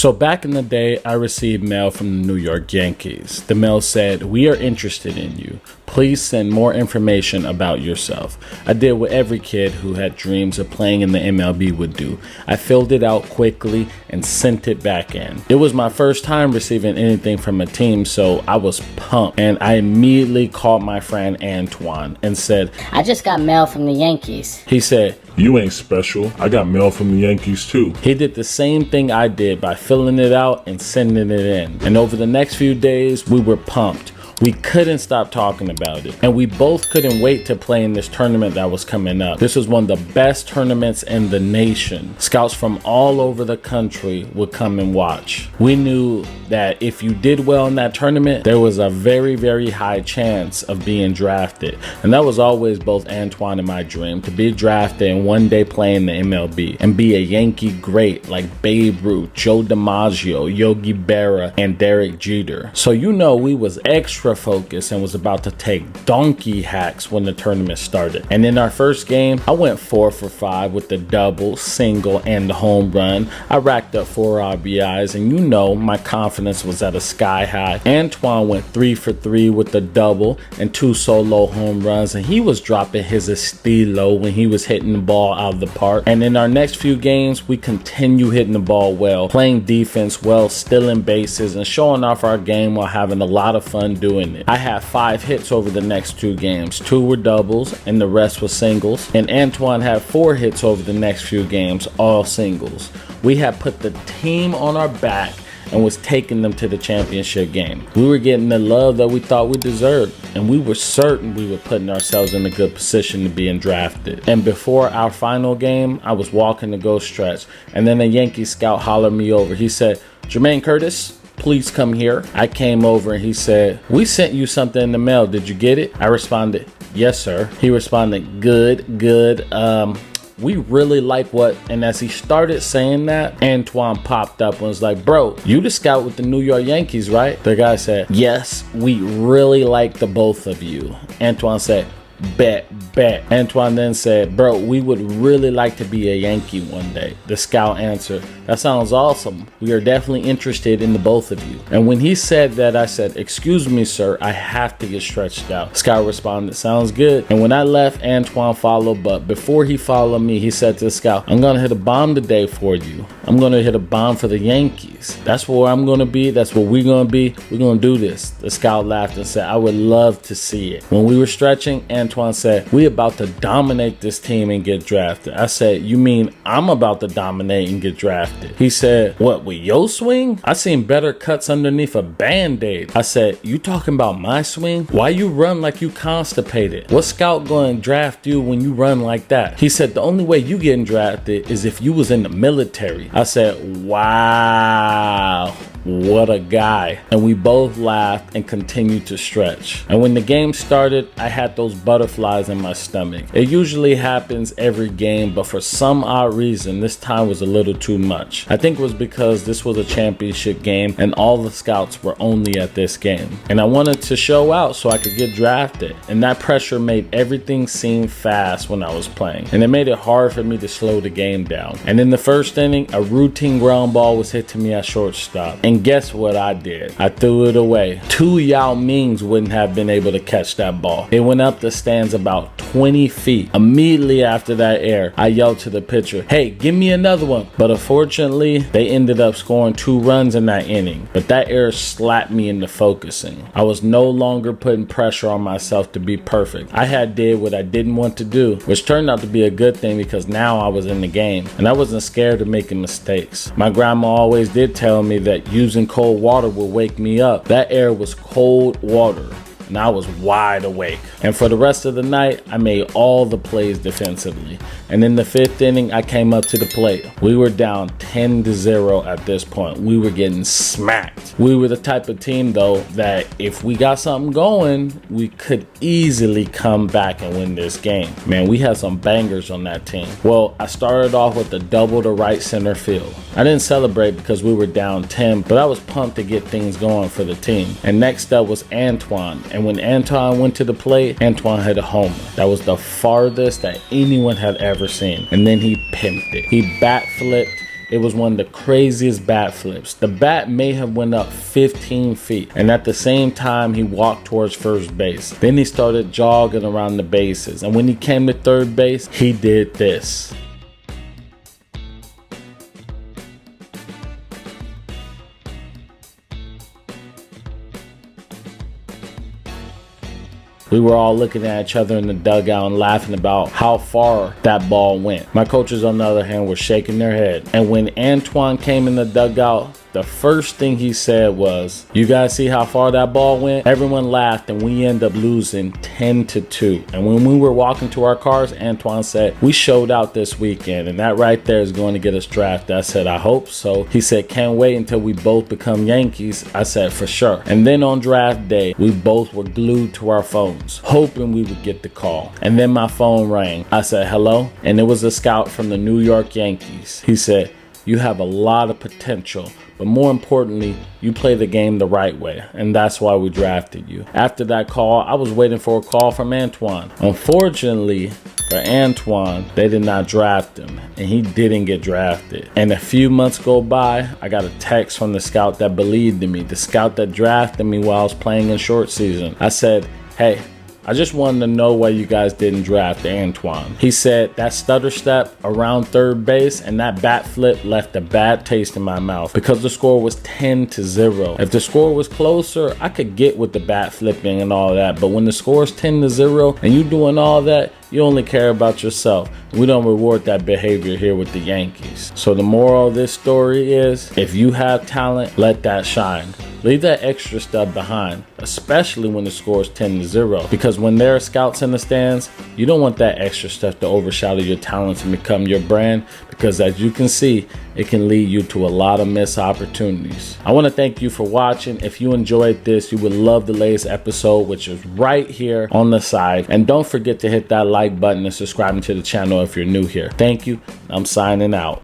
So back in the day, I received mail from the New York Yankees. The mail said, "We are interested in you. Please send more information about yourself." I did what every kid who had dreams of playing in the MLB would do. I filled it out quickly and sent it back in. It was my first time receiving anything from a team, so I was pumped. And I immediately called my friend Antoine and said, "I just got mail from the Yankees." He said, "You ain't special. I got mail from the Yankees too." He did the same thing I did by filling it out and sending it in. And over the next few days, we were pumped. We couldn't stop talking about it. And we both couldn't wait to play in this tournament that was coming up. This was one of the best tournaments in the nation. Scouts from all over the country would come and watch. We knew that if you did well in that tournament, there was a very, very high chance of being drafted. And that was always both Antoine and my dream, to be drafted and one day play in the MLB and be a Yankee great like Babe Ruth, Joe DiMaggio, Yogi Berra, and Derek Jeter. So you know we was extra focused and was about to take donkey hacks when the tournament started. And in our first game, I went 4 for 5 with the double, single, and the home run. I racked up 4 RBIs, and you know my confidence was at a sky high. Antoine went 3 for 3 with the double and 2 solo home runs, and he was dropping his estilo when he was hitting the ball out of the park. And in our next few games, we continue hitting the ball well, playing defense well, stealing bases, and showing off our game while having a lot of fun doing it. I had 5 hits over the next 2 games. 2 were doubles and the rest was singles. And Antoine had 4 hits over the next few games, all singles. We had put the team on our back and was taking them to the championship game. We were getting the love that we thought we deserved, and we were certain we were putting ourselves in a good position to being drafted. And before our final game, I was walking to go stretch, and then a Yankee scout hollered me over. He said, "Jermaine Curtis, please come here." I came over and he said, "We sent you something in the mail. Did you get it?" I responded, "Yes, sir." He responded, Good. We really like what," and as he started saying that, Antoine popped up and was like, "Bro, you the scout with the New York Yankees, right?" The guy said, "Yes, we really like the both of you." Antoine said, Bet. Antoine then said, "Bro, we would really like to be a Yankee one day." The scout answered, "That sounds awesome. We are definitely interested in the both of you." And when he said that, I said, "Excuse me, sir, I have to get stretched out." Scout responded, "Sounds good." And when I left, Antoine followed, but before he followed me, he said to the scout, "I'm going to hit a bomb today for you. I'm going to hit a bomb for the Yankees. That's where I'm going to be. That's where we're going to be. We're going to do this." The scout laughed and said, "I would love to see it." When we were stretching, Antoine said, "We about to dominate this team and get drafted." I said, "You mean I'm about to dominate and get drafted?" He said, "What, with your swing? I seen better cuts underneath a Band-Aid." I said, "You talking about my swing? Why you run like you constipated? What scout going to draft you when you run like that?" He said, "The only way you getting drafted is if you was in the military." I said, "Wow, what a guy." And we both laughed and continued to stretch. And when the game started, I had those butterflies in my stomach. It usually happens every game, but for some odd reason, this time was a little too much. I think it was because this was a championship game and all the scouts were only at this game. And I wanted to show out so I could get drafted. And that pressure made everything seem fast when I was playing. And it made it hard for me to slow the game down. And in the first inning, a routine ground ball was hit to me at shortstop. And guess what I did? I threw it away. 2 Yao Mings wouldn't have been able to catch that ball. It went up the stands about 20 feet. Immediately after that error, I yelled to the pitcher, "Hey, give me another one." But unfortunately, they ended up scoring 2 runs in that inning. But that error slapped me into focusing. I was no longer putting pressure on myself to be perfect. I had did what I didn't want to do, which turned out to be a good thing because now I was in the game and I wasn't scared of making mistakes. My grandma always did tell me that using cold water would wake me up. That air was cold water. And I was wide awake. And for the rest of the night, I made all the plays defensively. And in the 5th inning, I came up to the plate. We were down 10-0 at this point. We were getting smacked. We were the type of team, though, that if we got something going, we could easily come back and win this game. Man, we had some bangers on that team. Well, I started off with a double to right center field. I didn't celebrate because we were down 10, but I was pumped to get things going for the team. And next up was Antoine. And when Antoine went to the plate, Antoine hit a homer. That was the farthest that anyone had ever seen. And then he pimped it. He bat flipped. it was one of the craziest bat flips. The bat may have went up 15 feet, and at the same time he walked towards first base. Then he started jogging around the bases, and when he came to third base, he did this. We were all looking at each other in the dugout and laughing about how far that ball went. My coaches, on the other hand, were shaking their head. And when Antoine came in the dugout, the first thing he said was, "You guys see how far that ball went?" Everyone laughed, and we ended up losing 10-2. And when we were walking to our cars, Antoine said, "We showed out this weekend, and that right there is going to get us drafted." I said, "I hope so." He said, "Can't wait until we both become Yankees." I said, "For sure." And then on draft day, we both were glued to our phones, hoping we would get the call. And then my phone rang. I said, "Hello?" And it was a scout from the New York Yankees. He said, "You have a lot of potential, but more importantly, you play the game the right way, and that's why we drafted you." After that call, I was waiting for a call from Antoine. Unfortunately for Antoine, they did not draft him, and he didn't get drafted. And a few months go by, I got a text from the scout that believed in me, the scout that drafted me while I was playing in short season. I said, "Hey, I just wanted to know why you guys didn't draft Antoine." He said, "That stutter step around third base and that bat flip left a bad taste in my mouth because the score was 10-0. If the score was closer, I could get with the bat flipping and all that. But when the score is 10-0 and you doing all that, you only care about yourself. We don't reward that behavior here with the Yankees." So the moral of this story is, if you have talent, let that shine. Leave that extra stuff behind, especially when the score is 10-0. Because when there are scouts in the stands, you don't want that extra stuff to overshadow your talents and become your brand. Because as you can see, it can lead you to a lot of missed opportunities. I want to thank you for watching. If you enjoyed this, you would love the latest episode, which is right here on the side. And don't forget to hit that like button and subscribing to the channel if you're new here. Thank you. I'm signing out.